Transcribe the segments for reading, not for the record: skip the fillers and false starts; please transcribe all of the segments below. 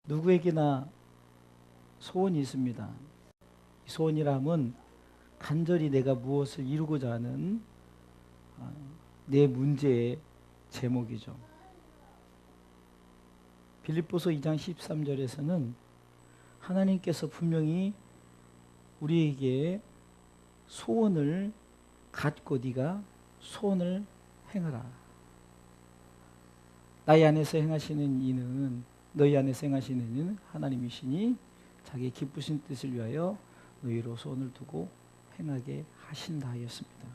누구에게나 소원이 있습니다. 소원이라 함은 간절히 내가 무엇을 이루고자 하는 내 문제의 제목이죠. 빌립보서 2장 13절에서는 하나님께서 분명히 우리에게 소원을 갖고 네가 소원을 행하라. 나의 안에서 행하시는 이는 너희 안에서 행하시는 이는 하나님이시니 자기 기쁘신 뜻을 위하여 너희로 소원을 두고 행하게 하신다 하였습니다.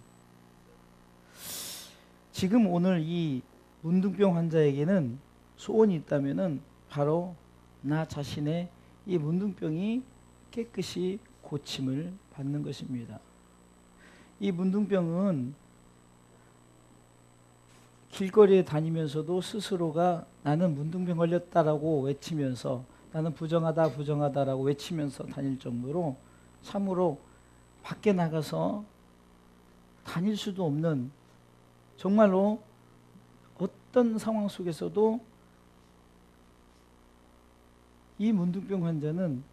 지금 오늘 이 문둥병 환자에게는 소원이 있다면은 바로 나 자신의 이 문둥병이 깨끗이 고침을 받는 것입니다. 이 문둥병은 길거리에 다니면서도 스스로가 나는 문둥병 걸렸다라고 외치면서 나는 부정하다라고 외치면서 다닐 정도로 참으로 밖에 나가서 다닐 수도 없는, 정말로 어떤 상황 속에서도 이 문둥병 환자는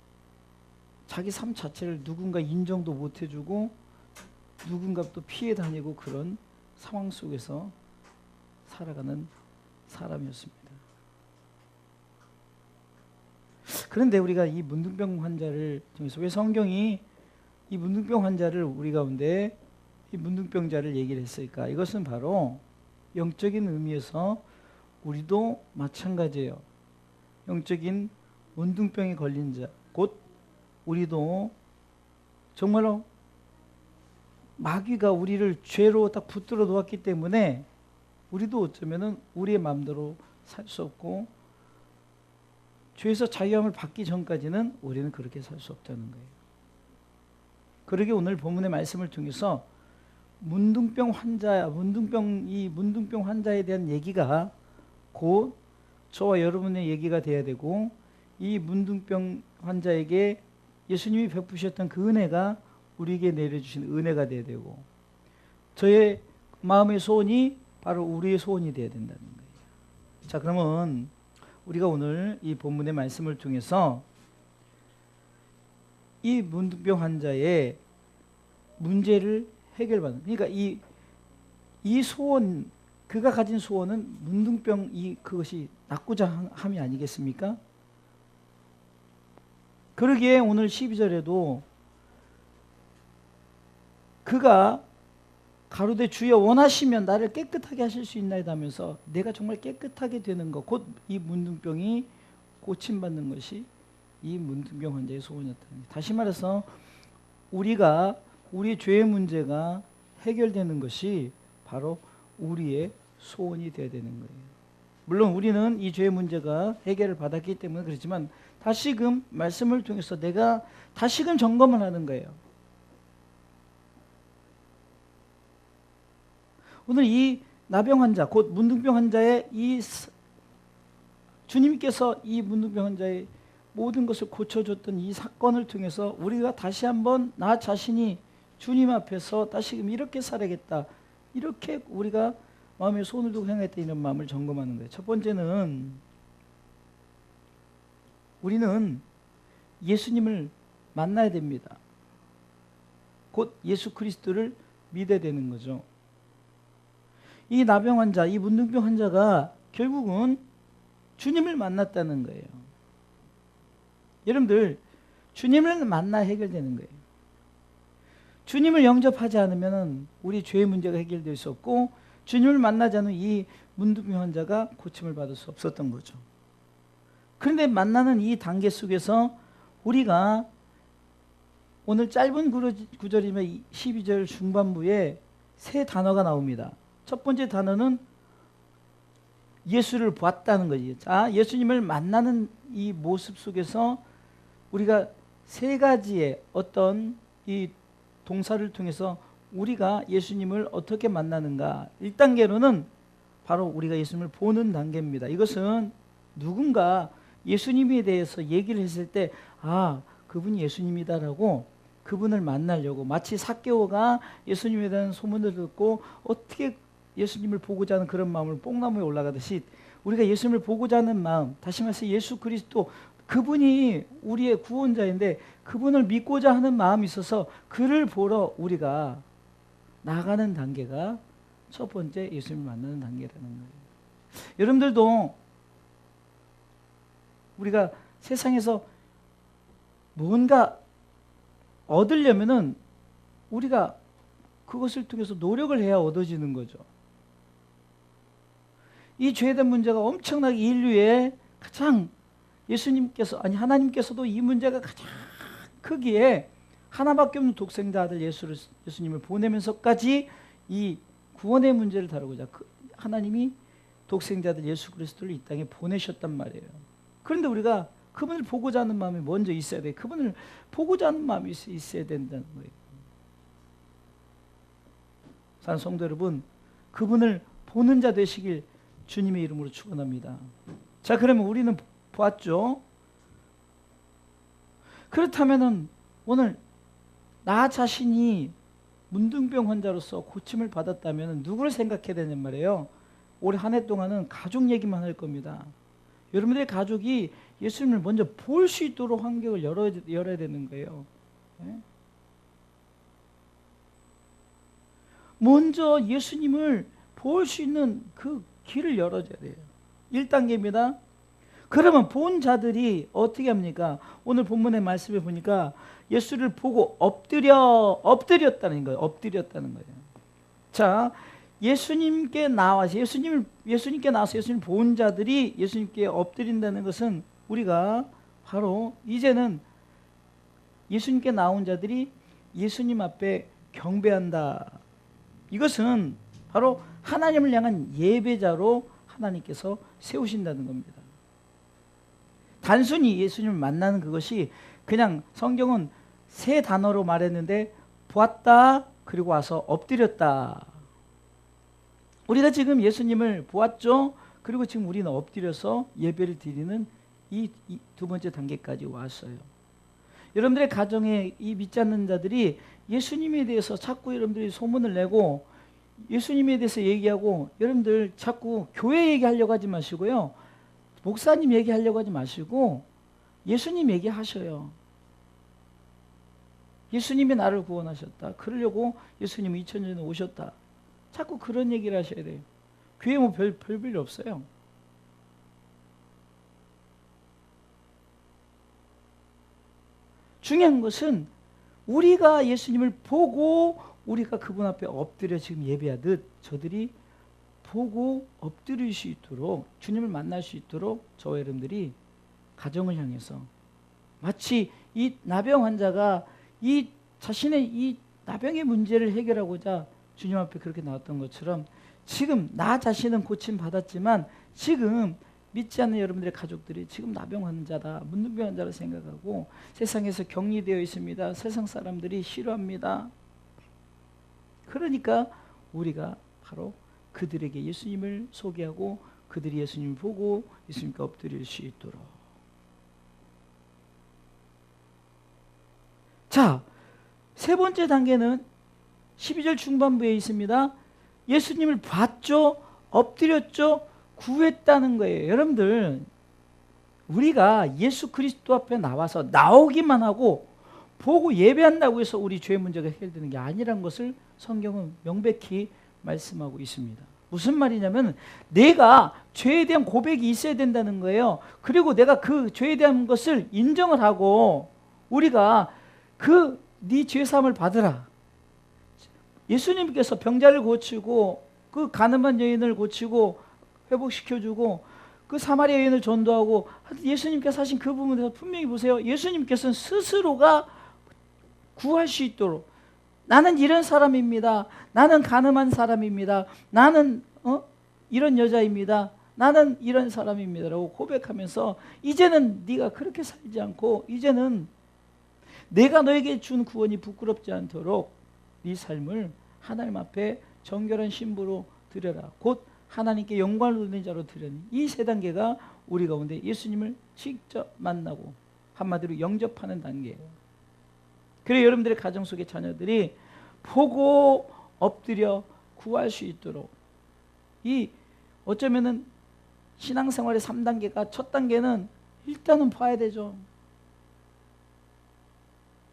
자기 삶 자체를 누군가 인정도 못 해주고 누군가 또 피해 다니고 그런 상황 속에서 살아가는 사람이었습니다. 그런데 우리가 이 문둥병 환자를 통해서 왜 성경이 이 문둥병 환자를 우리 가운데 이 문둥병자를 얘기를 했을까? 이것은 바로 영적인 의미에서 우리도 마찬가지예요. 영적인 문둥병에 걸린 자, 곧 우리도 정말로 마귀가 우리를 죄로 딱 붙들어 놓았기 때문에 우리도 어쩌면은 우리의 마음대로 살 수 없고 죄에서 자유함을 받기 전까지는 우리는 그렇게 살 수 없다는 거예요. 그러게 오늘 본문의 말씀을 통해서 문둥병 환자에 대한 얘기가 곧 저와 여러분의 얘기가 돼야 되고, 이 문둥병 환자에게 예수님이 베푸셨던 그 은혜가 우리에게 내려주신 은혜가 돼야 되고, 저의 마음의 소원이 바로 우리의 소원이 되어야 된다는 거예요. 자, 그러면 우리가 오늘 이 본문의 말씀을 통해서 이 문둥병 환자의 문제를 해결받는, 그러니까 이 소원, 그가 가진 소원은 문둥병 그것이 낫고자 함이 아니겠습니까? 그러기에 오늘 12절에도 그가 가로되 주여 원하시면 나를 깨끗하게 하실 수 있나이다 하면서 내가 정말 깨끗하게 되는 것, 곧 이 문둥병이 고침받는 것이 이 문둥병 환자의 소원이었다는 거예요. 다시 말해서 우리의 죄의 문제가 해결되는 것이 바로 우리의 소원이 되어야 되는 거예요. 물론 우리는 이 죄의 문제가 해결을 받았기 때문에 그렇지만 다시금 말씀을 통해서 내가 다시금 점검을 하는 거예요. 오늘 이 나병 환자, 곧 문둥병 환자의 주님께서 이 문둥병 환자의 모든 것을 고쳐줬던 이 사건을 통해서 우리가 다시 한번 나 자신이 주님 앞에서 다시금 이렇게 살아야겠다, 이렇게 우리가 마음에 손을 두고 행했다, 이런 마음을 점검하는 거예요. 첫 번째는 우리는 예수님을 만나야 됩니다. 곧 예수 그리스도를 믿어야 되는 거죠. 이 나병 환자, 이 문둥병 환자가 결국은 주님을 만났다는 거예요. 여러분들, 주님을 만나 해결되는 거예요. 주님을 영접하지 않으면 우리 죄의 문제가 해결될 수 없고, 주님을 만나지 않은 이 문둥병 환자가 고침을 받을 수 없었던 거죠. 그런데 만나는 이 단계 속에서 우리가 오늘 짧은 구절이면 12절 중반부에 세 단어가 나옵니다. 첫 번째 단어는 예수를 봤다는 거지. 자, 예수님을 만나는 이 모습 속에서 우리가 세 가지의 어떤 이 동사를 통해서 우리가 예수님을 어떻게 만나는가. 1단계로는 바로 우리가 예수님을 보는 단계입니다. 이것은 누군가 예수님에 대해서 얘기를 했을 때, 아, 그분이 예수님이다라고 그분을 만나려고, 마치 삭개오가 예수님에 대한 소문을 듣고 어떻게 예수님을 보고자 하는 그런 마음을 뽕나무에 올라가듯이 우리가 예수님을 보고자 하는 마음, 다시 말해서 예수 그리스도 그분이 우리의 구원자인데 그분을 믿고자 하는 마음이 있어서 그를 보러 우리가 나가는 단계가 첫 번째 예수님을 만나는 단계라는 거예요. 여러분들도 우리가 세상에서 뭔가 얻으려면은 우리가 그것을 통해서 노력을 해야 얻어지는 거죠. 이 죄된 문제가 엄청나게 인류의 가장 하나님께서도 이 문제가 가장 크기에 하나밖에 없는 독생자 아들 예수님을 보내면서까지 이 구원의 문제를 다루고자 하나님이 독생자 아들 예수 그리스도를 이 땅에 보내셨단 말이에요. 그런데 우리가 그분을 보고자 하는 마음이 먼저 있어야 돼요. 그분을 보고자 하는 마음이 있어야 된다는 거예요. 사랑하는 성도 여러분, 그분을 보는 자 되시길 주님의 이름으로 축원합니다. 자, 그러면 우리는 보았죠? 그렇다면은 오늘 나 자신이 문둥병 환자로서 고침을 받았다면 누구를 생각해야 되냔 말이에요. 올해 한 해 동안은 가족 얘기만 할 겁니다. 여러분들의 가족이 예수님을 먼저 볼 수 있도록 환경을 열어야 되는 거예요. 네? 먼저 예수님을 볼 수 있는 그 길을 열어줘야 돼요. 1단계입니다. 그러면 본 자들이 어떻게 합니까? 오늘 본문의 말씀에 보니까 예수를 보고 엎드렸다는 거예요. 엎드렸다는 거예요. 자, 예수님께 나와서 예수님을 본 자들이 예수님께 엎드린다는 것은 우리가 바로 이제는 예수님께 나온 자들이 예수님 앞에 경배한다. 이것은 바로 하나님을 향한 예배자로 하나님께서 세우신다는 겁니다. 단순히 예수님을 만나는 그것이 그냥 성경은 세 단어로 말했는데 보았다 그리고 와서 엎드렸다. 우리가 지금 예수님을 보았죠. 그리고 지금 우리는 엎드려서 예배를 드리는 이 두 번째 단계까지 왔어요. 여러분들의 가정에 이 믿지 않는 자들이 예수님에 대해서 자꾸 여러분들이 소문을 내고 예수님에 대해서 얘기하고 여러분들 자꾸 교회 얘기하려고 하지 마시고요. 목사님 얘기하려고 하지 마시고 예수님 얘기하셔요. 예수님이 나를 구원하셨다. 그러려고 예수님이 2000년 전에 오셨다. 자꾸 그런 얘기를 하셔야 돼요. 교회 뭐 별일 없어요. 중요한 것은 우리가 예수님을 보고 우리가 그분 앞에 엎드려 지금 예배하듯 저들이 보고 엎드릴 수 있도록 주님을 만날 수 있도록 저와 여러분들이 가정을 향해서 마치 이 나병 환자가 이 자신의 이 나병의 문제를 해결하고자 주님 앞에 그렇게 나왔던 것처럼 지금 나 자신은 고침 받았지만 지금 믿지 않는 여러분들의 가족들이 지금 나병 환자다, 문둥병 환자라 생각하고 세상에서 격리되어 있습니다. 세상 사람들이 싫어합니다. 그러니까 우리가 바로 그들에게 예수님을 소개하고 그들이 예수님을 보고 예수님께 엎드릴 수 있도록. 자, 세 번째 단계는 12절 중반부에 있습니다. 예수님을 봤죠? 엎드렸죠? 구했다는 거예요. 여러분들, 우리가 예수 그리스도 앞에 나오기만 하고 보고 예배한다고 해서 우리 죄의 문제가 해결되는 게 아니라는 것을 성경은 명백히 말씀하고 있습니다. 무슨 말이냐면 내가 죄에 대한 고백이 있어야 된다는 거예요. 그리고 내가 그 죄에 대한 것을 인정을 하고 우리가 네 죄사함을 받으라. 예수님께서 병자를 고치고 그 가늠한 여인을 고치고 회복시켜주고 그 사마리아 여인을 전도하고 예수님께서 하신 그 부분에서 분명히 보세요. 예수님께서는 스스로가 구할 수 있도록 나는 이런 사람입니다. 나는 가늠한 사람입니다. 나는 이런 여자입니다. 나는 이런 사람입니다. 라고 고백하면서 이제는 네가 그렇게 살지 않고 이제는 내가 너에게 준 구원이 부끄럽지 않도록 네 삶을 하나님 앞에 정결한 신부로 드려라. 곧 하나님께 영광을 돌리는 자로 드리는 이 세 단계가 우리 가운데 예수님을 직접 만나고 한마디로 영접하는 단계예요. 그래서 여러분들의 가정 속의 자녀들이 보고 엎드려 구할 수 있도록 어쩌면은 신앙생활의 3단계가 첫 단계는 일단은 봐야 되죠.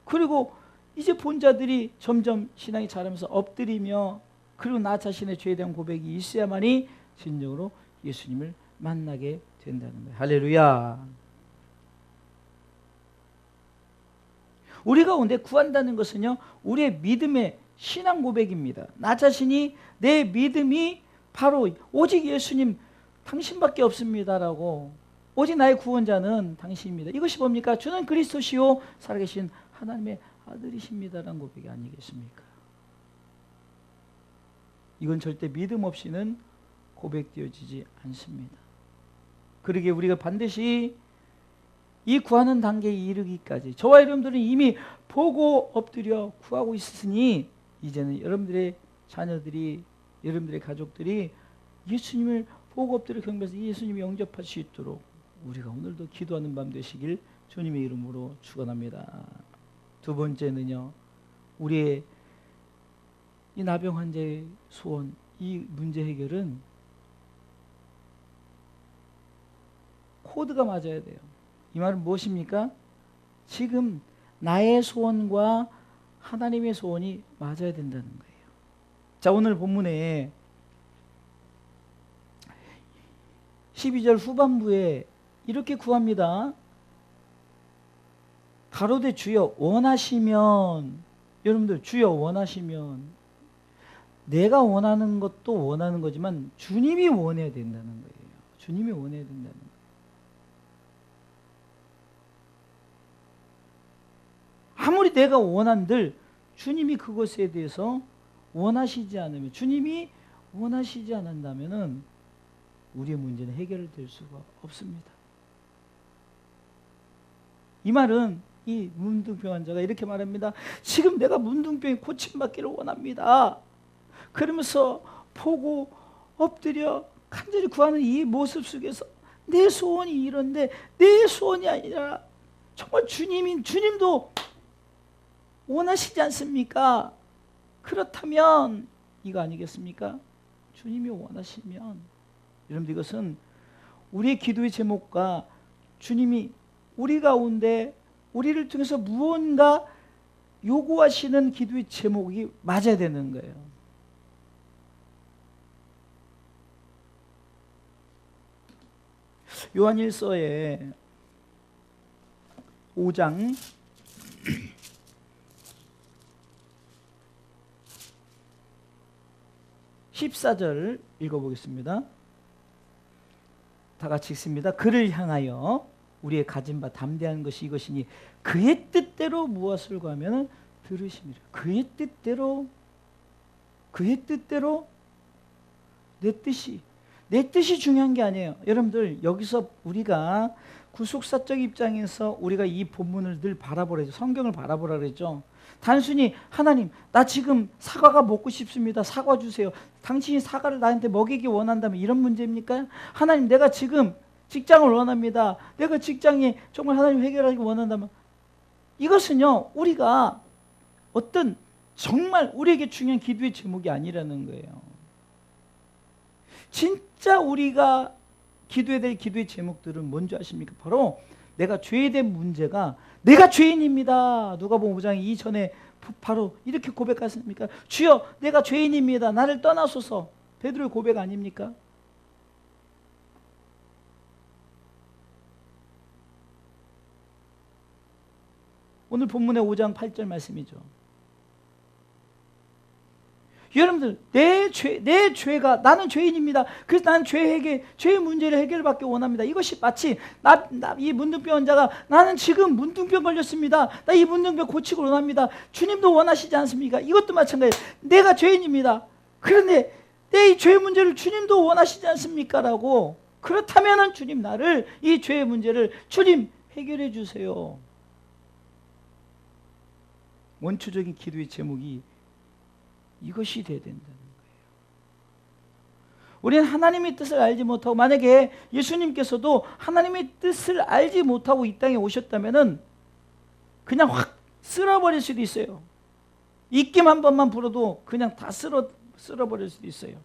그리고 이제 본 자들이 점점 신앙이 자라면서 엎드리며 그리고 나 자신의 죄에 대한 고백이 있어야만이 진정으로 예수님을 만나게 된다는 거예요. 할렐루야. 우리 가운데 구한다는 것은요, 우리의 믿음의 신앙 고백입니다. 나 자신이 내 믿음이 바로 오직 예수님 당신밖에 없습니다라고, 오직 나의 구원자는 당신입니다. 이것이 뭡니까? 주는 그리스도시요 살아계신 하나님의 아들이십니다라는 고백이 아니겠습니까? 이건 절대 믿음 없이는 고백되어지지 않습니다. 그러기에 우리가 반드시 이 구하는 단계에 이르기까지 저와 여러분들은 이미 보고 엎드려 구하고 있으니 이제는 여러분들의 자녀들이, 여러분들의 가족들이 예수님을 보고 엎드려 경배해서 예수님이 영접할 수 있도록 우리가 오늘도 기도하는 밤 되시길 주님의 이름으로 축원합니다. 두 번째는요, 우리의 이 나병 환자의 소원, 이 문제 해결은 코드가 맞아야 돼요. 이 말은 무엇입니까? 지금 나의 소원과 하나님의 소원이 맞아야 된다는 거예요. 자, 오늘 본문에 12절 후반부에 이렇게 구합니다. 가로되 주여 원하시면, 여러분들 주여 원하시면, 내가 원하는 것도 원하는 거지만 주님이 원해야 된다는 거예요. 주님이 원해야 된다는 거예요. 아무리 내가 원한들 주님이 그것에 대해서 원하시지 않으면, 주님이 원하시지 않는다면은 우리의 문제는 해결될 수가 없습니다. 이 말은 이 문둥병 환자가 이렇게 말합니다. 지금 내가 문둥병이 고침받기를 원합니다. 그러면서 보고 엎드려 간절히 구하는 이 모습 속에서 내 소원이 이런데, 내 소원이 아니라 정말 주님도 원하시지 않습니까? 그렇다면 이거 아니겠습니까? 주님이 원하시면, 여러분들 이것은 우리의 기도의 제목과 주님이 우리 가운데 우리를 통해서 무언가 요구하시는 기도의 제목이 맞아야 되는 거예요. 요한일서의 5장 14절 읽어보겠습니다. 다 같이 읽습니다. 그를 향하여 우리의 가진 바 담대한 것이 이것이니 그의 뜻대로 무엇을 구하면 들으심이라. 그의 뜻대로 내 뜻이 중요한 게 아니에요. 여러분들 여기서 우리가 구속사적 입장에서 우리가 이 본문을 늘 바라보라, 성경을 바라보라 그랬죠. 단순히 하나님 나 지금 사과가 먹고 싶습니다. 사과 주세요. 당신이 사과를 나한테 먹이기 원한다면 이런 문제입니까? 하나님 내가 지금 직장을 원합니다. 내가 직장에 정말 하나님 해결하기 원한다면, 이것은요 우리가 어떤 정말 우리에게 중요한 기도의 제목이 아니라는 거예요. 진짜 우리가 기도해야 될 기도의 제목들은 뭔지 아십니까? 바로 내가 죄에 대한 문제가 내가 죄인입니다. 누가복음 5장 이전에 바로 이렇게 고백하십니까? 주여 내가 죄인입니다. 나를 떠나소서. 베드로의 고백 아닙니까? 오늘 본문의 5장 8절 말씀이죠. 여러분들 내 죄가, 나는 죄인입니다. 그래서 나는 죄의 문제를 해결받기 원합니다. 이것이 마치 이 문둥병 환자가 나는 지금 문둥병 걸렸습니다. 나 이 문둥병 고치고 원합니다. 주님도 원하시지 않습니까? 이것도 마찬가지예요. 내가 죄인입니다. 그런데 내 이 죄의 문제를 주님도 원하시지 않습니까? 라고. 그렇다면은 주님 나를 이 죄의 문제를 주님 해결해 주세요. 원초적인 기도의 제목이 이것이 돼야 된다는 거예요. 우리는 하나님의 뜻을 알지 못하고, 만약에 예수님께서도 하나님의 뜻을 알지 못하고 이 땅에 오셨다면은 그냥 확 쓸어버릴 수도 있어요. 입김 한 번만 불어도 그냥 다 쓸어버릴 수도 있어요.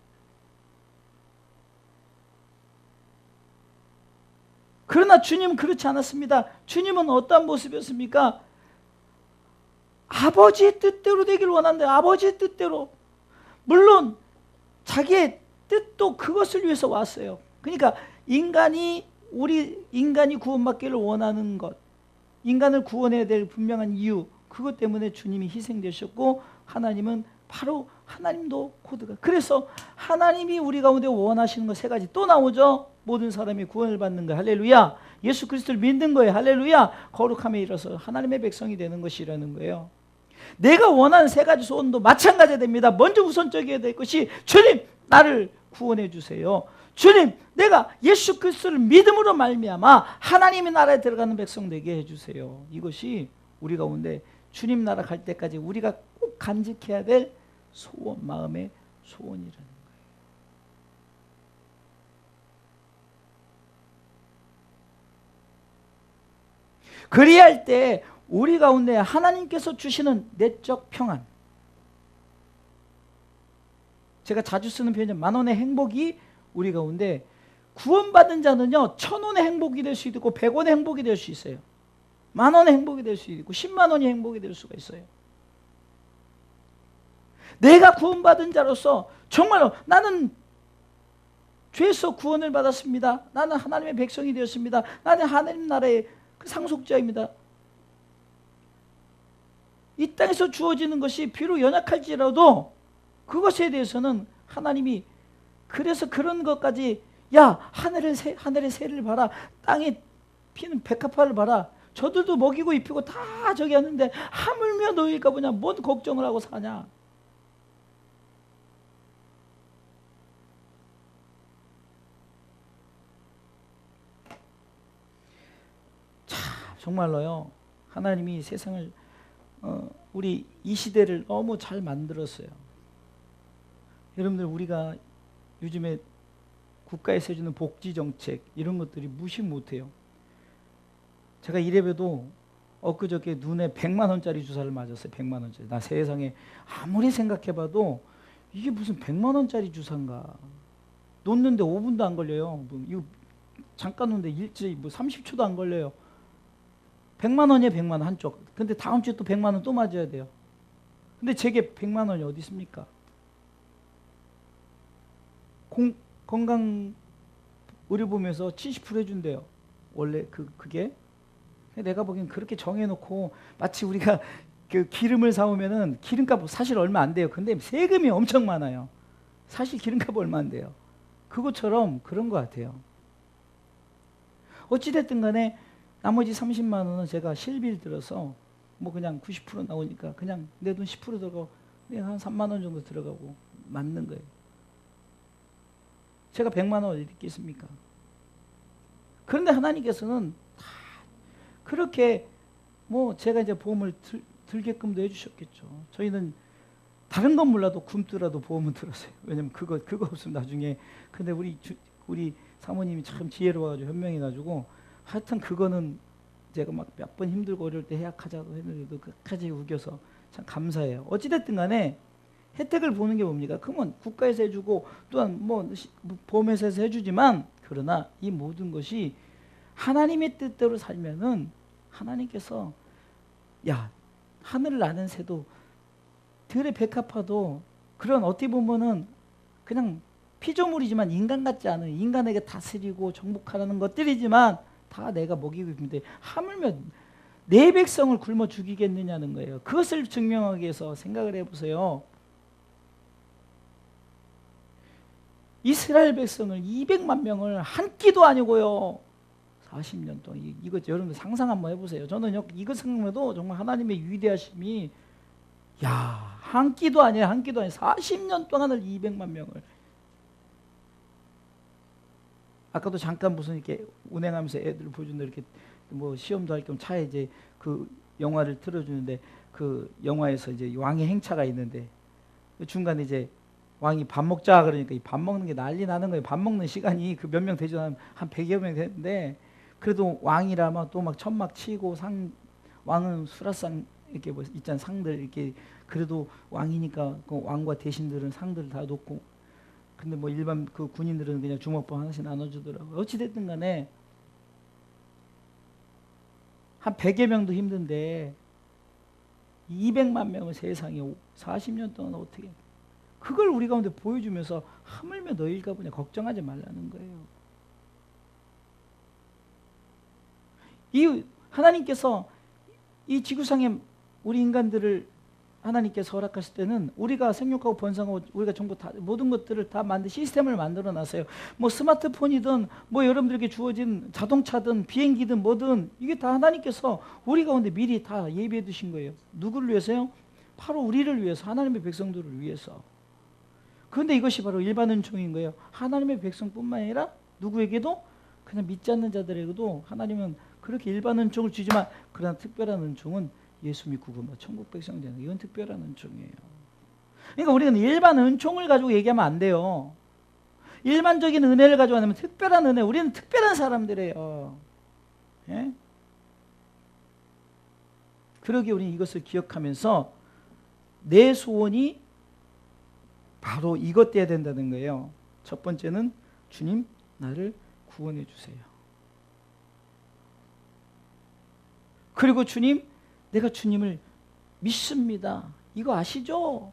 그러나 주님은 그렇지 않았습니다. 주님은 어떠한 모습이었습니까? 아버지의 뜻대로 되길 원한다. 아버지의 뜻대로. 물론 자기의 뜻도 그것을 위해서 왔어요. 그러니까 우리 인간이 구원받기를 원하는 것, 인간을 구원해야 될 분명한 이유, 그것 때문에 주님이 희생되셨고, 하나님은 바로 하나님도 코드가. 그래서 하나님이 우리 가운데 원하시는 것 세 가지 또 나오죠. 모든 사람이 구원을 받는 거, 할렐루야. 예수 그리스도를 믿는 거예요, 할렐루야. 거룩함에 이르러서 하나님의 백성이 되는 것이라는 거예요. 내가 원하는 세 가지 소원도 마찬가지가 됩니다. 먼저 우선적이어야 될 것이, 주님 나를 구원해 주세요. 주님 내가 예수 그리스도를 믿음으로 말미암아 하나님의 나라에 들어가는 백성 되게 해주세요. 이것이 우리 가운데 주님 나라 갈 때까지 우리가 꼭 간직해야 될 소원, 마음의 소원이라는 거예요. 그리할 때 우리 가운데 하나님께서 주시는 내적 평안, 제가 자주 쓰는 표현은 만원의 행복이 우리 가운데, 구원받은 자는요 1000원의 행복이 될 수 있고 100원의 행복이 될 수 있어요. 만원의 행복이 될 수 있고 10만 원의 행복이 될 수가 있어요. 내가 구원받은 자로서 정말로 나는 죄에서 구원을 받았습니다. 나는 하나님의 백성이 되었습니다. 나는 하나님 나라의 상속자입니다. 이 땅에서 주어지는 것이 비록 연약할지라도 그것에 대해서는 하나님이, 그래서 그런 것까지, 야 하늘의 새를 봐라, 땅에 피는 백합화를 봐라, 저들도 먹이고 입히고 다 저기 하는데 하물며 너희가 뭐냐, 뭔 걱정을 하고 사냐. 참 정말로요, 하나님이 세상을 우리 이 시대를 너무 잘 만들었어요. 여러분들, 우리가 요즘에 국가에서 해주는 복지정책 이런 것들이 무시 못해요. 제가 이래봬도 엊그저께 눈에 100만 원짜리 주사를 맞았어요. 100만 원짜리. 나 세상에 아무리 생각해봐도 이게 무슨 100만 원짜리 주사인가. 놓는데 5분도 안 걸려요. 이거 잠깐 놓는데 일주일 30초도 안 걸려요. 100만 원이에요. 100만 원 한쪽. 근데 다음 주에 또 100만 원 또 맞아야 돼요. 근데 제게 100만 원이 어디 있습니까? 건강 의료보험에서 70% 해준대요. 원래 그게. 내가 보기엔 그렇게 정해놓고, 마치 우리가 그 기름을 사오면은 기름값 사실 얼마 안 돼요. 근데 세금이 엄청 많아요. 사실 기름값 얼마 안 돼요. 그것처럼 그런 것 같아요. 어찌됐든 간에 나머지 30만 원은 제가 실비를 들어서 뭐 그냥 90% 나오니까 그냥 내 돈 10% 들어가고 한 3만 원 정도 들어가고 맞는 거예요. 제가 100만 원 어디 있겠습니까? 그런데 하나님께서는 다 그렇게 뭐 제가 이제 보험을 들게끔도 해주셨겠죠. 저희는 다른 건 몰라도 굶더라도 보험은 들었어요. 왜냐면 그거 없으면 나중에. 근데 우리 사모님이 참 지혜로워가지고 현명해가지고 하여튼 그거는 제가 막 몇 번 힘들고 어려울 때 해약하자고 했는데도 끝까지 우겨서 참 감사해요. 어찌됐든 간에 혜택을 보는 게 뭡니까? 그러면 국가에서 해주고 또한 뭐 보험회사에서 해주지만, 그러나 이 모든 것이 하나님의 뜻대로 살면은 하나님께서, 야 하늘을 나는 새도 들의 백합화도 그런 어떻게 보면은 그냥 피조물이지만 인간 같지 않은, 인간에게 다스리고 정복하라는 것들이지만 다 내가 먹이고 있는데 하물며 내 백성을 굶어 죽이겠느냐는 거예요. 그것을 증명하기 위해서 생각을 해보세요. 이스라엘 백성을 200만 명을 한 끼도 아니고요 40년 동안, 이거 여러분들 상상 한번 해보세요. 저는 이거 생각해도 정말 하나님의 위대하심이, 야 한 끼도 아니에요. 한 끼도 아니에요. 40년 동안을 200만 명을. 아까도 잠깐 무슨 이렇게 운행하면서 애들 보여준다, 이렇게 뭐 시험도 할 겸 차에 이제 그 영화를 틀어주는데, 그 영화에서 이제 왕의 행차가 있는데 중간에 이제 왕이 밥 먹자 그러니까 이 밥 먹는 게 난리 나는 거예요. 밥 먹는 시간이 그 몇 명 되죠. 한 100여 명 됐는데, 그래도 왕이라면 또 막 천막 치고, 왕은 수라상 이렇게 뭐 있잖아, 상들 이렇게. 그래도 왕이니까 그 왕과 대신들은 상들을 다 놓고, 근데 뭐 일반 그 군인들은 그냥 주먹밥 하나씩 나눠주더라고요. 어찌됐든 간에 한 100여 명도 힘든데 200만 명을 세상에 40년 동안 어떻게, 그걸 우리 가운데 보여주면서 하물며 너희일까 보냐 걱정하지 말라는 거예요. 이 하나님께서 이 지구상에 우리 인간들을 하나님께서 허락하실 때는 우리가 생육하고 번성하고 우리가 전부 다 모든 것들을 다 만든 시스템을 만들어 놨어요. 뭐 스마트폰이든 뭐 여러분들에게 주어진 자동차든 비행기든 뭐든 이게 다 하나님께서 우리 가운데 미리 다 예비해 두신 거예요. 누구를 위해서요? 바로 우리를 위해서, 하나님의 백성들을 위해서. 그런데 이것이 바로 일반 은총인 거예요. 하나님의 백성뿐만 아니라 누구에게도, 그냥 믿지 않는 자들에게도 하나님은 그렇게 일반 은총을 주지만, 그러나 특별한 은총은 예수 믿고 천국 백성 되는, 이건 특별한 은총이에요. 그러니까 우리는 일반 은총을 가지고 얘기하면 안 돼요. 일반적인 은혜를 가지고 하면 특별한 은혜, 우리는 특별한 사람들이에요. 예? 그러기에 우리는 이것을 기억하면서 내 소원이 바로 이것 돼야 된다는 거예요. 첫 번째는 주님 나를 구원해 주세요. 그리고 주님, 내가 주님을 믿습니다. 이거 아시죠?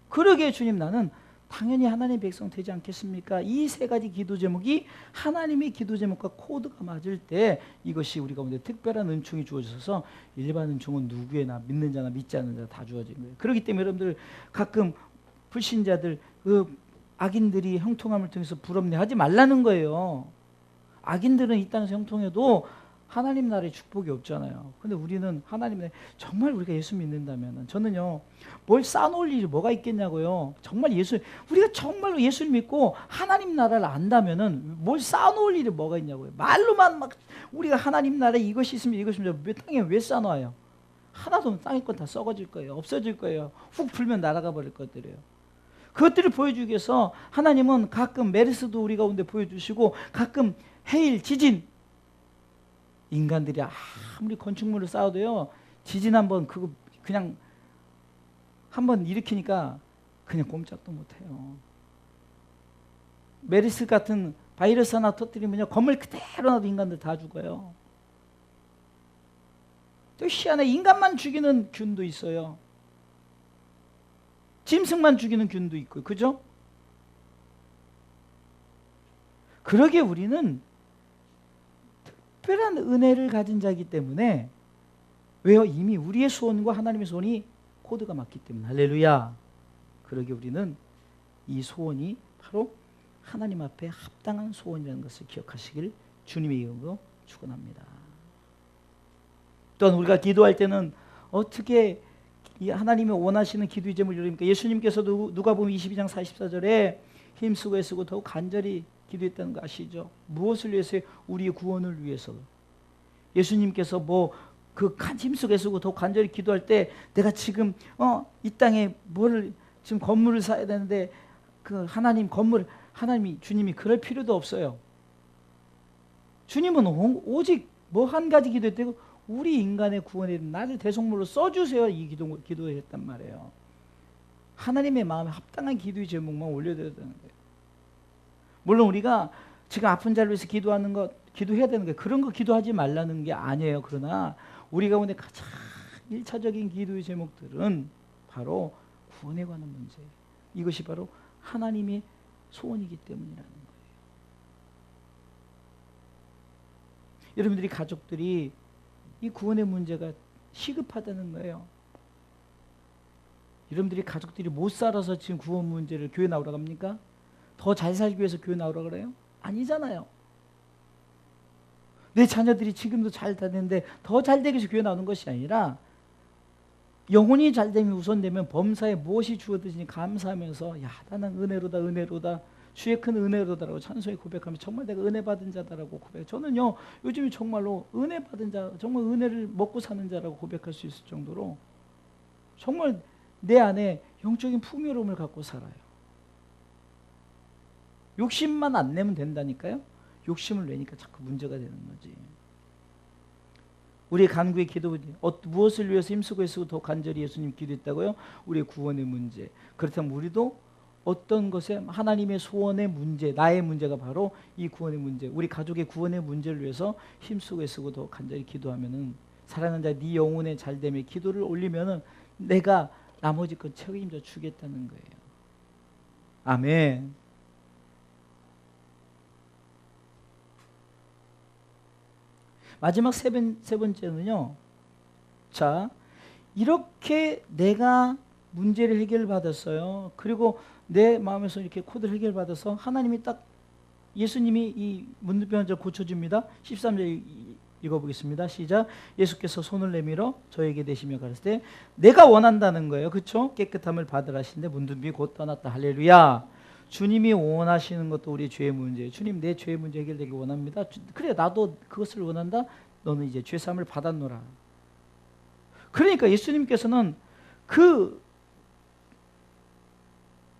그러기에 주님 나는 당연히 하나님의 백성 되지 않겠습니까? 이 세 가지 기도 제목이 하나님의 기도 제목과 코드가 맞을 때 이것이 우리 가운데 특별한 은총이 주어져서 일반 은총은 누구에나 믿는 자나 믿지 않는 자 다 주어진 거예요. 그렇기 때문에 여러분들 가끔 불신자들, 그 악인들이 형통함을 통해서 부럽네 하지 말라는 거예요. 악인들은 이 땅에서 형통해도 하나님 나라의 축복이 없잖아요. 근데 우리는 하나님 나라에 정말 우리가 예수 믿는다면, 저는요 뭘 쌓아놓을 일이 뭐가 있겠냐고요. 정말 우리가 정말로 예수를 믿고 하나님 나라를 안다면은 뭘 쌓아놓을 일이 뭐가 있냐고요. 말로만 막 우리가 하나님 나라에 이것이 있으면 이것이 있으면 땅에 왜 쌓아놔요? 하나도 없는 땅의 건 다 썩어질 거예요. 없어질 거예요. 훅 불면 날아가 버릴 것들이에요. 그것들을 보여주기 위해서 하나님은 가끔 메르스도 우리 가운데 보여주시고, 가끔 해일, 지진, 인간들이 아무리 건축물을 쌓아도요, 지진 한번 그거 그냥 한번 일으키니까 그냥 꼼짝도 못해요. 메르스 같은 바이러스 하나 터뜨리면요, 건물 그대로 놔도 인간들 다 죽어요. 또 희한해, 인간만 죽이는 균도 있어요. 짐승만 죽이는 균도 있고, 그죠? 그러기에 우리는 특별한 은혜를 가진 자이기 때문에, 왜요? 이미 우리의 소원과 하나님의 소원이 코드가 맞기 때문에. 할렐루야. 그러기에 우리는 이 소원이 바로 하나님 앞에 합당한 소원이라는 것을 기억하시길 주님의 이름으로 축원합니다. 또한 우리가 기도할 때는 어떻게 이 하나님이 원하시는 기도의 제목을 이루니까, 예수님께서도 누가복음 22장 44절에 힘쓰고 애쓰고 더욱 간절히 기도했다는 거 아시죠? 무엇을 위해서요? 우리의 구원을 위해서. 예수님께서 힘쓰고 애쓰고 더욱 간절히 기도할 때, 내가 지금 이 땅에 지금 건물을 사야 되는데 그 하나님이 주님이 그럴 필요도 없어요. 주님은 오직 한 가지 기도했대요. 우리 인간의 구원에 나를 대속물로 써주세요. 이 기도를 했단 말이에요. 하나님의 마음에 합당한 기도의 제목만 올려드려야 되는 거예요. 물론 우리가 지금 아픈 자를 위해서 기도해야 되는 거예요. 그런 거 기도하지 말라는 게 아니에요. 그러나 우리 가운데 가장 1차적인 기도의 제목들은 바로 구원에 관한 문제예요. 이것이 바로 하나님의 소원이기 때문이라는 거예요. 여러분들이 가족들이 이 구원의 문제가 시급하다는 거예요. 여러분들이 가족들이 못 살아서 지금 구원 문제를 교회 나오라고 합니까? 더 잘 살기 위해서 교회 나오라고 그래요? 아니잖아요. 내 자녀들이 지금도 잘 다니는데 더 잘 되기 위해서 교회 나오는 것이 아니라, 영혼이 잘됨이 우선되면 범사에 무엇이 주어지니 감사하면서, 야, 나는 은혜로다 주의 큰 은혜로다라고 찬송에 고백하면 정말 내가 은혜 받은 자다라고 고백해요. 저는요 요즘에 정말로 은혜 받은 자, 정말 은혜를 먹고 사는 자라고 고백할 수 있을 정도로 정말 내 안에 영적인 풍요로움을 갖고 살아요. 욕심만 안 내면 된다니까요. 욕심을 내니까 자꾸 문제가 되는 거지. 우리의 간구의 기도, 무엇을 위해서 힘쓰고 애쓰고 더 간절히 예수님 기도했다고요? 우리의 구원의 문제. 그렇다면 우리도 어떤 것에 하나님의 소원의 문제, 나의 문제가 바로 이 구원의 문제, 우리 가족의 구원의 문제를 위해서 힘쓰고 애쓰고 더 간절히 기도하면은 사랑하는 자 네 영혼의 잘됨에 기도를 올리면은 내가 나머지 건 책임져 주겠다는 거예요. 아멘. 마지막 세 번째는요. 자, 이렇게 내가 문제를 해결받았어요. 그리고 내 마음에서 이렇게 코드를 해결받아서 하나님이 딱 예수님이 이 문둥병 환자를 고쳐줍니다. 13절 읽어보겠습니다. 시작. 예수께서 손을 내밀어 저에게 대시며 가르치되 내가 원한다는 거예요. 그렇죠? 깨끗함을 받으라 하시는데 문둥병이 곧 떠났다. 할렐루야. 주님이 원하시는 것도 우리 죄의 문제예요. 주님 내 죄의 문제 해결되기 원합니다. 그래 나도 그것을 원한다. 너는 이제 죄사함을 받았노라. 그러니까 예수님께서는 그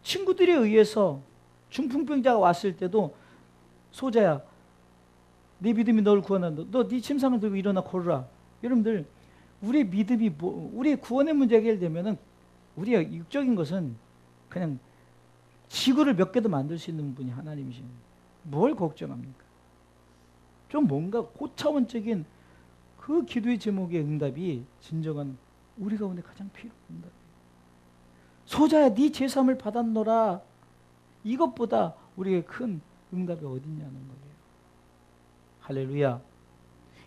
친구들에 의해서 중풍병자가 왔을 때도 소자야 네 믿음이 너를 구원한다. 너 네 침상을 들고 일어나 걸으라. 여러분들 우리의 믿음이 우리의 구원의 문제가 해결되면은 우리의 육적인 것은 그냥 지구를 몇 개도 만들 수 있는 분이 하나님이신 뭘 걱정합니까? 좀 뭔가 고차원적인 그 기도의 제목의 응답이 진정한 우리 가운데 가장 필요한 응답이에요. 소자야 네 제사함을 받았노라. 이것보다 우리에게 큰 응답이 어딨냐는 거예요. 할렐루야.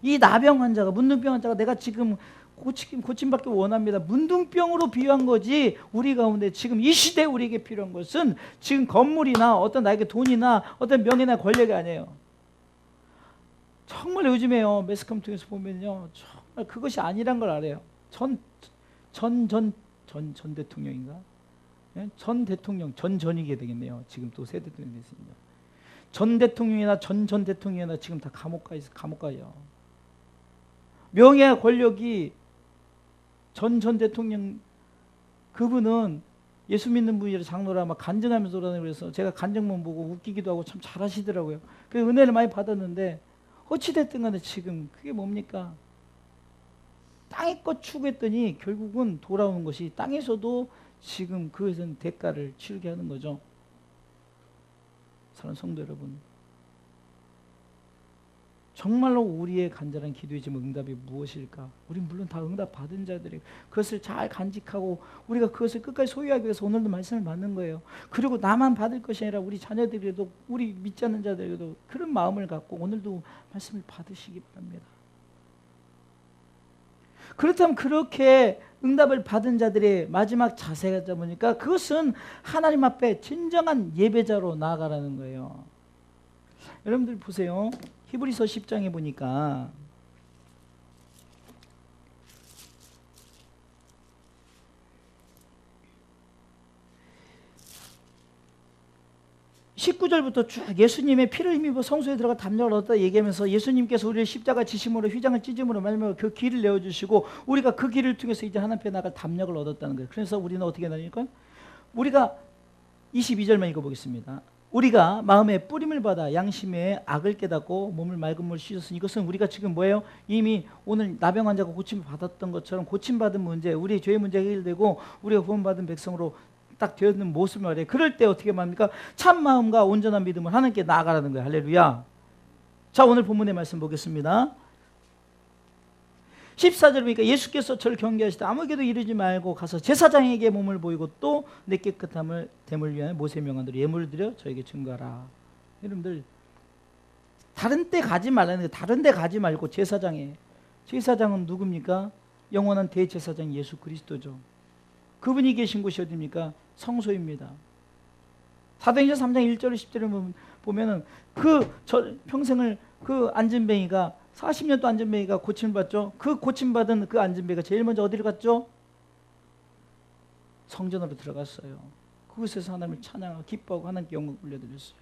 이 나병 환자가 문둥병 환자가 내가 지금 고침받기 원합니다. 문둥병으로 비유한 거지 우리 가운데 지금 이 시대에 우리에게 필요한 것은 지금 건물이나 어떤 나에게 돈이나 어떤 명예나 권력이 아니에요. 정말 요즘에요 매스컴 통해서 보면요 정말 그것이 아니란 걸 알아요. 전 대통령인가? 전 대통령 전이게 되겠네요. 지금 또 새 대통령이 됐습니다. 전 대통령이나 전 대통령이나 지금 다 감옥 가요. 명예와 권력이 전 대통령 그분은 예수 믿는 분이라 장로라 막 간증하면서 그러는 그래서 제가 간증만 보고 웃기기도 하고 참 잘하시더라고요. 그 은혜를 많이 받았는데 어찌됐든 간에 지금 그게 뭡니까? 땅의 것 추구했더니 결국은 돌아오는 것이 땅에서도 지금 그것은 대가를 치르게 하는 거죠. 사랑하는 성도 여러분, 정말로 우리의 간절한 기도의 지금 응답이 무엇일까? 우린 물론 다 응답 받은 자들이 그것을 잘 간직하고 우리가 그것을 끝까지 소유하기 위해서 오늘도 말씀을 받는 거예요. 그리고 나만 받을 것이 아니라 우리 자녀들에도 우리 믿지 않는 자들에도 그런 마음을 갖고 오늘도 말씀을 받으시기 바랍니다. 그렇다면 그렇게 응답을 받은 자들의 마지막 자세가 보니까 그것은 하나님 앞에 진정한 예배자로 나아가라는 거예요. 여러분들 보세요. 히브리서 10장에 보니까 19절부터 쭉 예수님의 피를 힘입어 성소에 들어가 담력을 얻었다 얘기하면서 예수님께서 우리를 십자가 지심으로 휘장을 찢음으로 말미암아 그 길을 내어주시고 우리가 그 길을 통해서 이제 하나님 앞에 나갈 담력을 얻었다는 거예요. 그래서 우리는 어떻게 되니까 우리가 22절만 읽어보겠습니다. 우리가 마음에 뿌림을 받아 양심의 악을 깨닫고 몸을 맑은 물로 씻었으니 이것은 우리가 지금 뭐예요? 이미 오늘 나병 환자가 고침을 받았던 것처럼 고침받은 문제, 우리의 죄의 문제가 해결되고 우리가 구원받은 백성으로 딱 되었는 모습을 말해요. 그럴 때 어떻게 말합니까? 참 마음과 온전한 믿음을 하나님께 나아가라는 거예요. 할렐루야. 자, 오늘 본문의 말씀 보겠습니다. 14절 보니까 예수께서 저를 경계하시되 아무에게도 이르지 말고 가서 제사장에게 몸을 보이고 또 내 깨끗함을 됨을 위하여 모세의 명한대로 예물을 드려 저에게 증거하라. 여러분들 다른 데 가지 말라는 거예요. 다른 데 가지 말고 제사장은 누굽니까? 영원한 대제사장 예수 그리스도죠. 그분이 계신 곳이 어디입니까? 성소입니다. 사도행전 3장 1절 10절을 보면은 평생을 그 안진뱅이가 40년 동안 안진뱅이가 고침을 받죠. 그 고침받은 그 안진뱅이가 제일 먼저 어디로 갔죠? 성전으로 들어갔어요. 그곳에서 하나님을 찬양하고 기뻐하고 하나님께 영광 올려드렸어요.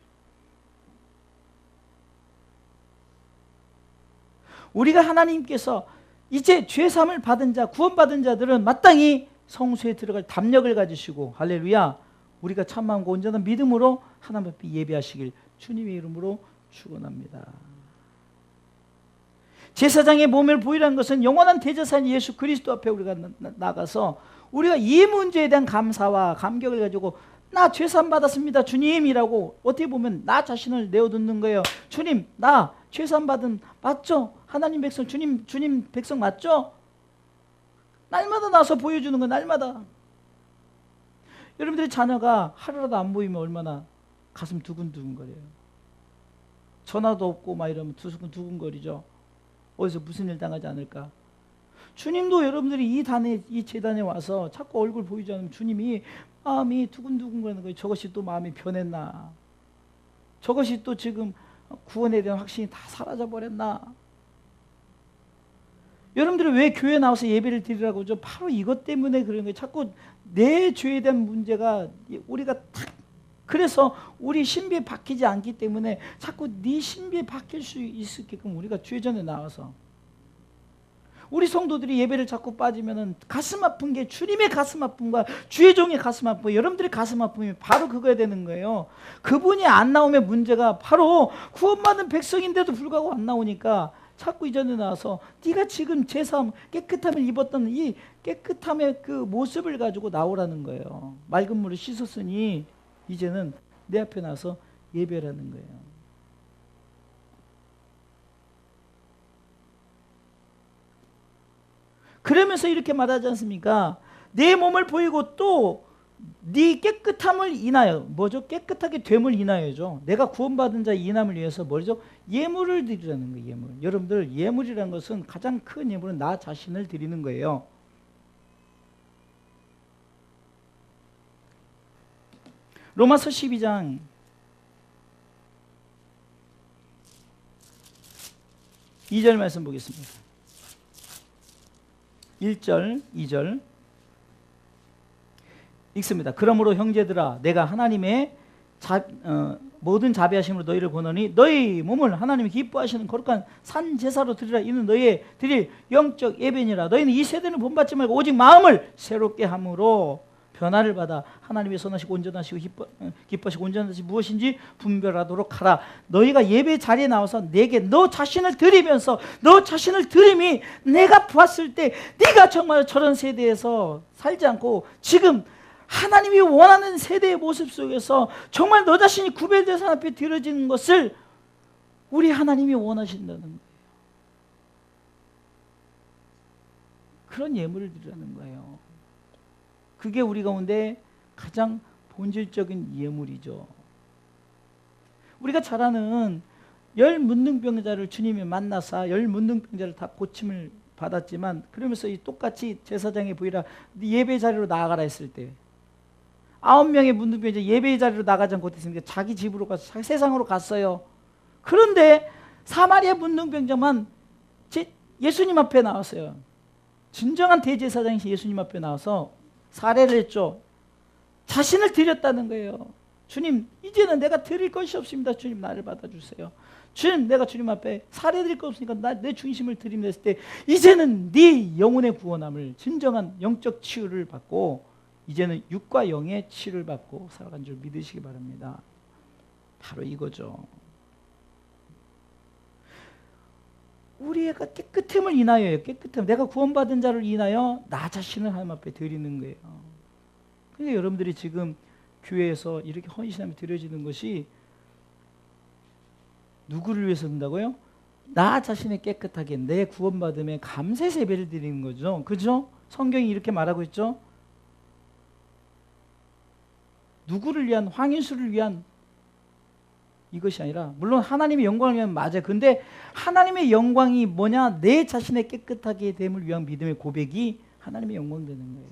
우리가 하나님께서 이제 죄사함을 받은 자, 구원받은 자들은 마땅히 성소에 들어갈 담력을 가지시고 할렐루야, 우리가 참마음과 온전한 믿음으로 하나님 앞에 예배하시길 주님의 이름으로 축원합니다. 제사장의 몸을 보이라는 것은 영원한 대제사장 예수 그리스도 앞에 우리가 나가서 우리가 이 문제에 대한 감사와 감격을 가지고 나 죄사함 받았습니다 주님이라고 어떻게 보면 나 자신을 내어놓는 거예요. 주님 나 죄사함 받은 맞죠? 하나님 백성, 주님 백성 맞죠? 날마다 나서 보여주는 거 날마다. 여러분들의 자녀가 하루라도 안 보이면 얼마나 가슴 두근두근거려요. 전화도 없고 막 이러면 두근두근거리죠. 어디서 무슨 일 당하지 않을까. 주님도 여러분들이 이 재단에 와서 자꾸 얼굴 보이지 않으면 주님이 마음이 두근두근거리는 거예요. 저것이 또 마음이 변했나. 저것이 또 지금 구원에 대한 확신이 다 사라져버렸나. 여러분들이 왜 교회 나와서 예배를 드리라고 하죠? 바로 이것 때문에 그런 거예요. 자꾸 내 죄에 대한 문제가 우리가 탁, 그래서 우리 신비에 박히지 않기 때문에 자꾸 네 신비에 박힐 수 있게끔 우리가 주의 전에 나와서 우리 성도들이 예배를 자꾸 빠지면은 가슴 아픈 게 주님의 가슴 아픔과 주의 종의 가슴 아픔, 여러분들의 가슴 아픔이 바로 그거야 되는 거예요. 그분이 안 나오면 문제가 바로 구원받은 백성인데도 불구하고 안 나오니까 자꾸 이전에 나와서 네가 지금 제3 깨끗함을 입었던 이 깨끗함의 그 모습을 가지고 나오라는 거예요. 맑은 물을 씻었으니 이제는 내 앞에 나서 예배라는 거예요. 그러면서 이렇게 말하지 않습니까? 내 몸을 보이고 또 네 깨끗함을 인하여, 뭐죠? 깨끗하게 됨을 인하여죠. 내가 구원받은 자의 인함을 위해서 뭐죠? 예물을 드리라는 거예요. 예물. 여러분들 예물이라는 것은 가장 큰 예물은 나 자신을 드리는 거예요. 로마서 12장 2절 말씀 보겠습니다. 1절, 2절 읽습니다. 그러므로 형제들아 내가 하나님의 모든 자비하심으로 너희를 권하니 너희 몸을 하나님이 기뻐하시는 거룩한 산 제사로 드리라. 이는 너희의 드릴 영적 예배니라. 너희는 이 세대는 본받지 말고 오직 마음을 새롭게 함으로 변화를 받아 하나님의 선하시고 온전하시고 기뻐하시고 온전하시 무엇인지 분별하도록 하라. 너희가 예배 자리에 나와서 내게 너 자신을 드리면서 너 자신을 드림이 내가 봤을 때 네가 정말 저런 세대에서 살지 않고 지금 하나님이 원하는 세대의 모습 속에서 정말 너 자신이 구별돼서 앞에 드려지는 것을 우리 하나님이 원하신다는 거예요. 그런 예물을 드리라는 거예요. 그게 우리 가운데 가장 본질적인 예물이죠. 우리가 잘 아는 열 문둥병자를 주님이 만나사 열 문둥병자를 다 고침을 받았지만 그러면서 이 똑같이 제사장에 보이라 예배 자리로 나아가라 했을 때 9명의 문둥병자 예배 자리로 나가지 않고 어땠습니까? 자기 집으로 가서 세상으로 갔어요. 그런데 사마리아 문둥병자만 예수님 앞에 나왔어요. 진정한 대제사장이 예수님 앞에 나와서 사례를 했죠. 자신을 드렸다는 거예요. 주님, 이제는 내가 드릴 것이 없습니다. 주님, 나를 받아주세요. 주님, 내가 주님 앞에 사례 드릴 거 없으니까 내 중심을 드립니다 했을 때 이제는 네 영혼의 구원함을 진정한 영적 치유를 받고 이제는 육과 영의 치유를 받고 살아간 줄 믿으시기 바랍니다. 바로 이거죠. 우리의 깨끗함을 인하여요. 깨끗함. 내가 구원받은 자를 인하여 나 자신을 하나님 앞에 드리는 거예요. 그러니까 여러분들이 지금 교회에서 이렇게 헌신하며 드려지는 것이 누구를 위해서 든다고요? 나 자신의 깨끗하게 내 구원받음에 감사 예배를 드리는 거죠. 그죠? 성경이 이렇게 말하고 있죠. 누구를 위한, 황인수를 위한 이것이 아니라 물론 하나님의 영광을 위한 맞아요. 근데 하나님의 영광이 뭐냐? 내 자신의 깨끗하게 됨을 위한 믿음의 고백이 하나님의 영광 되는 거예요.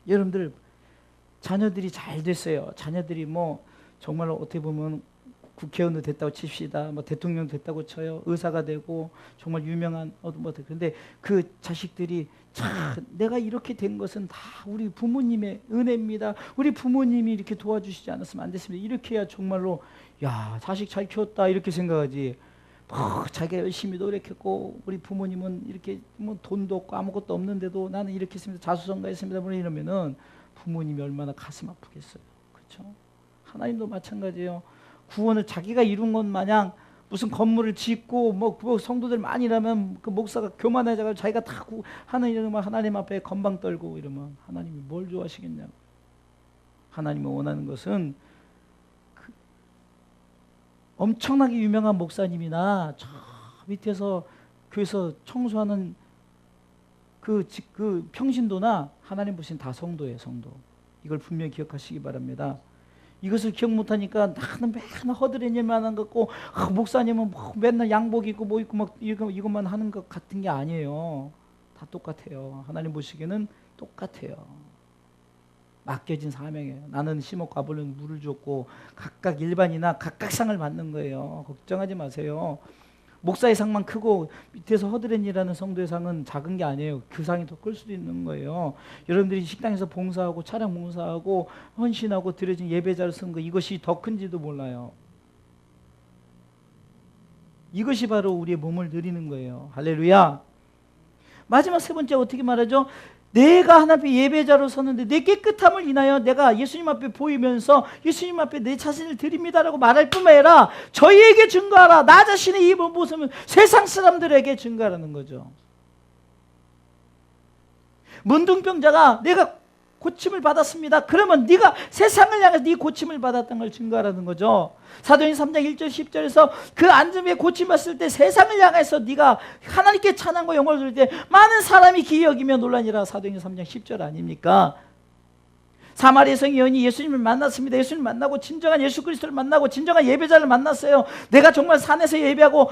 여러분들 자녀들이 잘 됐어요. 자녀들이 뭐 정말로 어떻게 보면 국회의원도 됐다고 칩시다. 뭐 대통령 됐다고 쳐요. 의사가 되고 정말 유명한 그런데 그 자식들이 참 내가 이렇게 된 것은 다 우리 부모님의 은혜입니다. 우리 부모님이 이렇게 도와주시지 않았으면 안 됐습니다. 이렇게 해야 정말로 야 자식 잘 키웠다 이렇게 생각하지. 자기가 열심히 노력했고 우리 부모님은 이렇게 뭐 돈도 없고 아무것도 없는데도 나는 이렇게 했습니다. 자수성가했습니다. 뭐 이러면은 부모님이 얼마나 가슴 아프겠어요. 그렇죠? 하나님도 마찬가지예요. 구원을 자기가 이룬 것 마냥 무슨 건물을 짓고 뭐 성도들 많이 일하면 그 목사가 교만해져가지고 자기가 다 하는 이러면 하나님 앞에 건방 떨고 이러면 하나님이 뭘 좋아하시겠냐고. 하나님이 원하는 것은 엄청나게 유명한 목사님이나 저 밑에서 교회에서 청소하는 그 평신도나 하나님 보신 다 성도예요, 성도. 이걸 분명히 기억하시기 바랍니다. 이것을 기억 못하니까 나는 맨날 허드렛 일만 하는 것 같고, 목사님은 뭐 맨날 양복 입고 뭐 입고 막 이것만 하는 것 같은 게 아니에요. 다 똑같아요. 하나님 보시기에는 똑같아요. 맡겨진 사명이에요. 나는 심었고 아볼로는 물을 줬고, 각각 일반이나 각각 상을 받는 거예요. 걱정하지 마세요. 목사의 상만 크고 밑에서 허드렛이라는 성도의 상은 작은 게 아니에요. 그 상이 더 클 수도 있는 거예요. 여러분들이 식당에서 봉사하고 차량 봉사하고 헌신하고 드려진 예배자를 쓴 거, 이것이 더 큰지도 몰라요. 이것이 바로 우리의 몸을 드리는 거예요. 할렐루야. 마지막 세 번째 어떻게 말하죠? 내가 하나님 앞에 예배자로 섰는데 내 깨끗함을 인하여 내가 예수님 앞에 보이면서 예수님 앞에 내 자신을 드립니다라고 말할 뿐만 아니라 저희에게 증거하라. 나 자신의 이 모습은 세상 사람들에게 증거하라는 거죠. 문둥병자가 내가 고침을 받았습니다. 그러면 네가 세상을 향해서 네 고침을 받았던 걸 증거하라는 거죠. 사도행전 3장 1절 10절에서 그 앉음에 고침받았을 때 세상을 향해서 네가 하나님께 찬양과 영광을 돌릴 때 많은 사람이 기이 여기며 놀라니라. 사도행전 3장 10절 아닙니까? 사마리아 성의 여인이 예수님을 만났습니다. 예수님을 만나고 진정한 예수 그리스도를 만나고 진정한 예배자를 만났어요. 내가 정말 산에서 예배하고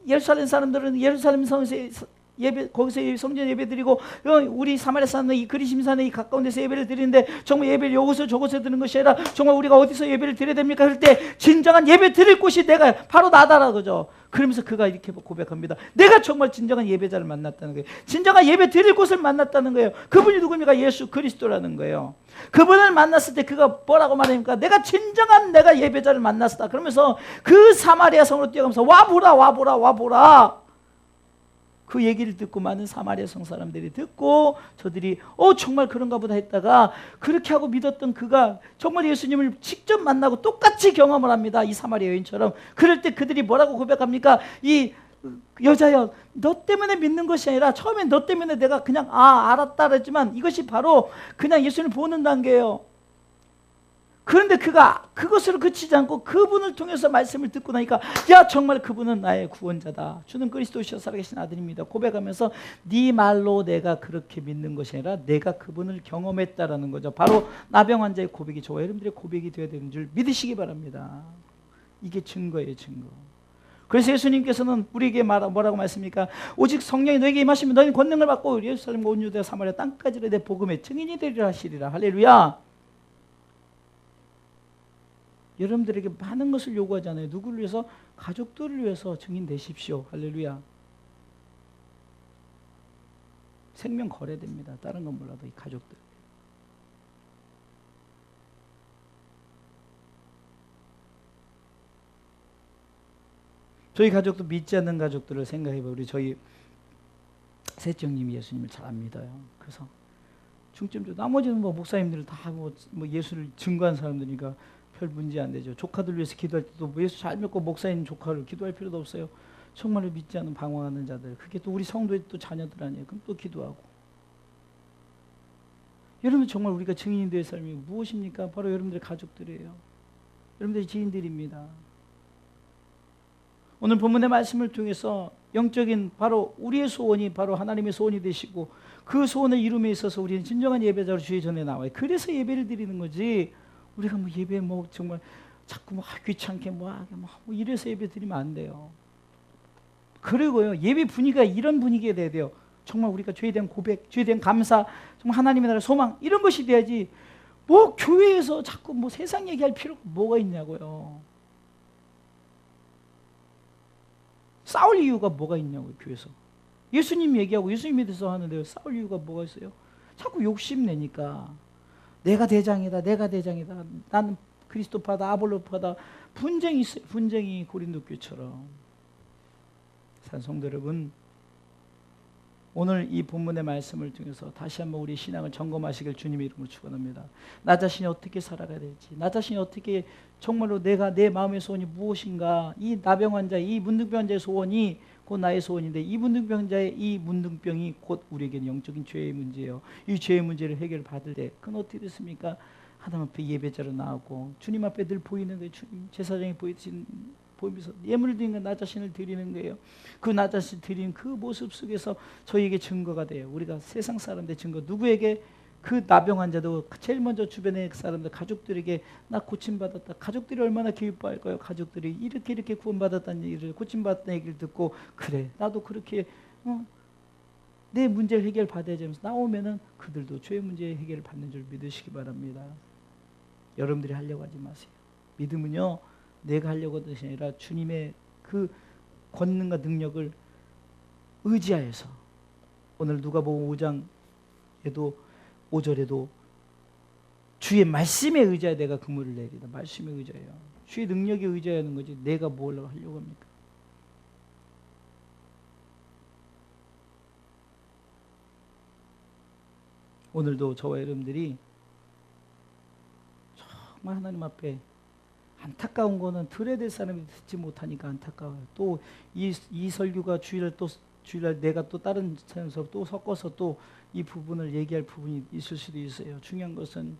예루살렘 사람들은 예루살렘 성에서 예배, 거기서 성전 예배 드리고 우리 사마리아 사람은 이 그리심산에 이 가까운 데서 예배를 드리는데 정말 예배를 여기서 저곳에 드리는 것이 아니라 정말 우리가 어디서 예배를 드려야 됩니까? 그럴 때 진정한 예배 드릴 곳이 내가 바로 나다라 그죠. 그러면서 그가 이렇게 고백합니다. 내가 정말 진정한 예배자를 만났다는 거예요. 진정한 예배 드릴 곳을 만났다는 거예요. 그분이 누굽니까? 예수 그리스도라는 거예요. 그분을 만났을 때 그가 뭐라고 말합니까? 내가 진정한 내가 예배자를 만났다. 그러면서 그 사마리아 성으로 뛰어가면서 와보라 와보라 와보라. 그 얘기를 듣고 많은 사마리아 성 사람들이 듣고 저들이 정말 그런가 보다 했다가 그렇게 하고 믿었던 그가 정말 예수님을 직접 만나고 똑같이 경험을 합니다. 이 사마리아 여인처럼. 그럴 때 그들이 뭐라고 고백합니까? 이 여자여, 너 때문에 믿는 것이 아니라 처음엔 너 때문에 내가 그냥 알았다 그랬지만 이것이 바로 그냥 예수님을 보는 단계예요. 그런데 그가 그것으로 그치지 않고 그분을 통해서 말씀을 듣고 나니까 야 정말 그분은 나의 구원자다. 주는 그리스도시여 살아계신 아들입니다. 고백하면서 네 말로 내가 그렇게 믿는 것이 아니라 내가 그분을 경험했다라는 거죠. 바로 나병 환자의 고백이 저와 여러분들의 고백이 되어야 되는 줄 믿으시기 바랍니다. 이게 증거예요, 증거. 그래서 예수님께서는 우리에게 뭐라고 말씀입니까? 오직 성령이 너에게 임하시면 너희는 권능을 받고 예루살렘과 온 유대와 사마리아 땅까지를 내 복음의 증인이 되리라 하시리라. 할렐루야. 여러분들에게 많은 것을 요구하잖아요. 누구를 위해서? 가족들을 위해서 증인 되십시오. 할렐루야. 생명 거래됩니다. 다른 건 몰라도 이 가족들. 저희 가족도 믿지 않는 가족들을 생각해봐요. 우리 저희 셋째 형님이 예수님을 잘 안 믿어요. 그래서 중점적으로 나머지는 뭐 목사님들은 다 뭐 예수를 증거한 사람들이니까 별 문제 안 되죠. 조카들 위해서 기도할 때도 예수 잘 믿고 목사님 조카를 기도할 필요도 없어요. 정말로 믿지 않는 방황하는 자들, 그게 또 우리 성도의 또 자녀들 아니에요. 그럼 또 기도하고. 여러분 정말 우리가 증인이 될 삶이 무엇입니까? 바로 여러분들의 가족들이에요. 여러분들의 지인들입니다. 오늘 본문의 말씀을 통해서 영적인 바로 우리의 소원이 바로 하나님의 소원이 되시고 그 소원을 이룸에 있어서 우리는 진정한 예배자로 주의 전에 나와요. 그래서 예배를 드리는 거지. 우리가 뭐 예배 뭐 정말 자꾸 뭐 귀찮게 뭐 이래서 예배 드리면 안 돼요. 그리고요 예배 분위기가 이런 분위기가 돼야 돼요. 정말 우리가 죄에 대한 고백, 죄에 대한 감사, 정말 하나님의 나라 소망 이런 것이 돼야지. 뭐 교회에서 자꾸 뭐 세상 얘기할 필요가 뭐가 있냐고요. 싸울 이유가 뭐가 있냐고요. 교회에서 예수님 얘기하고 예수님에 대해서 하는데요 싸울 이유가 뭐가 있어요? 자꾸 욕심내니까 내가 대장이다, 내가 대장이다, 나는 그리스도파다, 아볼로파다. 분쟁이 있어요. 분쟁이 고린도 교회처럼. 성도 여러분, 오늘 이 본문의 말씀을 통해서 다시 한번 우리 신앙을 점검하시길 주님의 이름으로 축원합니다. 나 자신이 어떻게 살아가야 될지, 나 자신이 어떻게 정말로 내가 내 마음의 소원이 무엇인가. 이 나병 환자, 이 문둥병 환자의 소원이 곧 나의 소원인데 이 문둥병자의 이 문둥병이 곧 우리에게는 영적인 죄의 문제예요. 이 죄의 문제를 해결받을 때 그건 어떻게 됐습니까? 하나님 앞에 예배자로 나오고 주님 앞에 늘 보이는 거예요. 주님 제사장이 보이면서 예물을 드리는 건 나 자신을 드리는 거예요. 그 나 자신 드리는 그 모습 속에서 저희에게 증거가 돼요. 우리가 세상 사람들의 증거, 누구에게? 그 나병 환자도 제일 먼저 주변의 사람들, 가족들에게 나 고침받았다. 가족들이 얼마나 기뻐할까요? 가족들이 이렇게 구원받았다는 얘기를, 고침받았다는 얘기를 듣고, 그래 나도 그렇게 내 문제를 해결받아야 되면서 나오면은 그들도 죄의 문제 해결을 받는 줄 믿으시기 바랍니다. 여러분들이 하려고 하지 마세요. 믿음은요, 내가 하려고 하는 것이 아니라 주님의 그 권능과 능력을 의지하여서, 오늘 누가복음 5장에도 5절에도 주의 말씀에 의지하여 내가 그물을 내리다. 말씀에 의지하여, 주의 능력에 의지하는 거지 내가 뭘 하려고 합니까? 오늘도 저와 여러분들이 정말 하나님 앞에 안타까운 거는 들어야 될 사람이 듣지 못하니까 안타까워요. 또 이 설교가 주일날 내가 또 다른 사람에서 또 섞어서 또 이 부분을 얘기할 부분이 있을 수도 있어요. 중요한 것은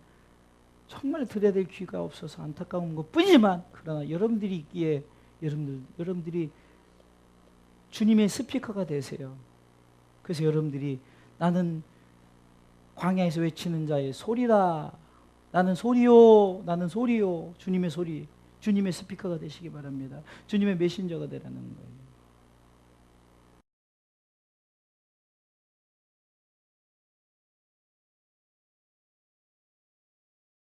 정말 들어야 될 귀가 없어서 안타까운 것 뿐이지만, 그러나 여러분들이 있기에 여러분들이 주님의 스피커가 되세요. 그래서 여러분들이 나는 광야에서 외치는 자의 소리라, 나는 소리요, 나는 소리요, 주님의 소리, 주님의 스피커가 되시기 바랍니다. 주님의 메신저가 되라는 거예요.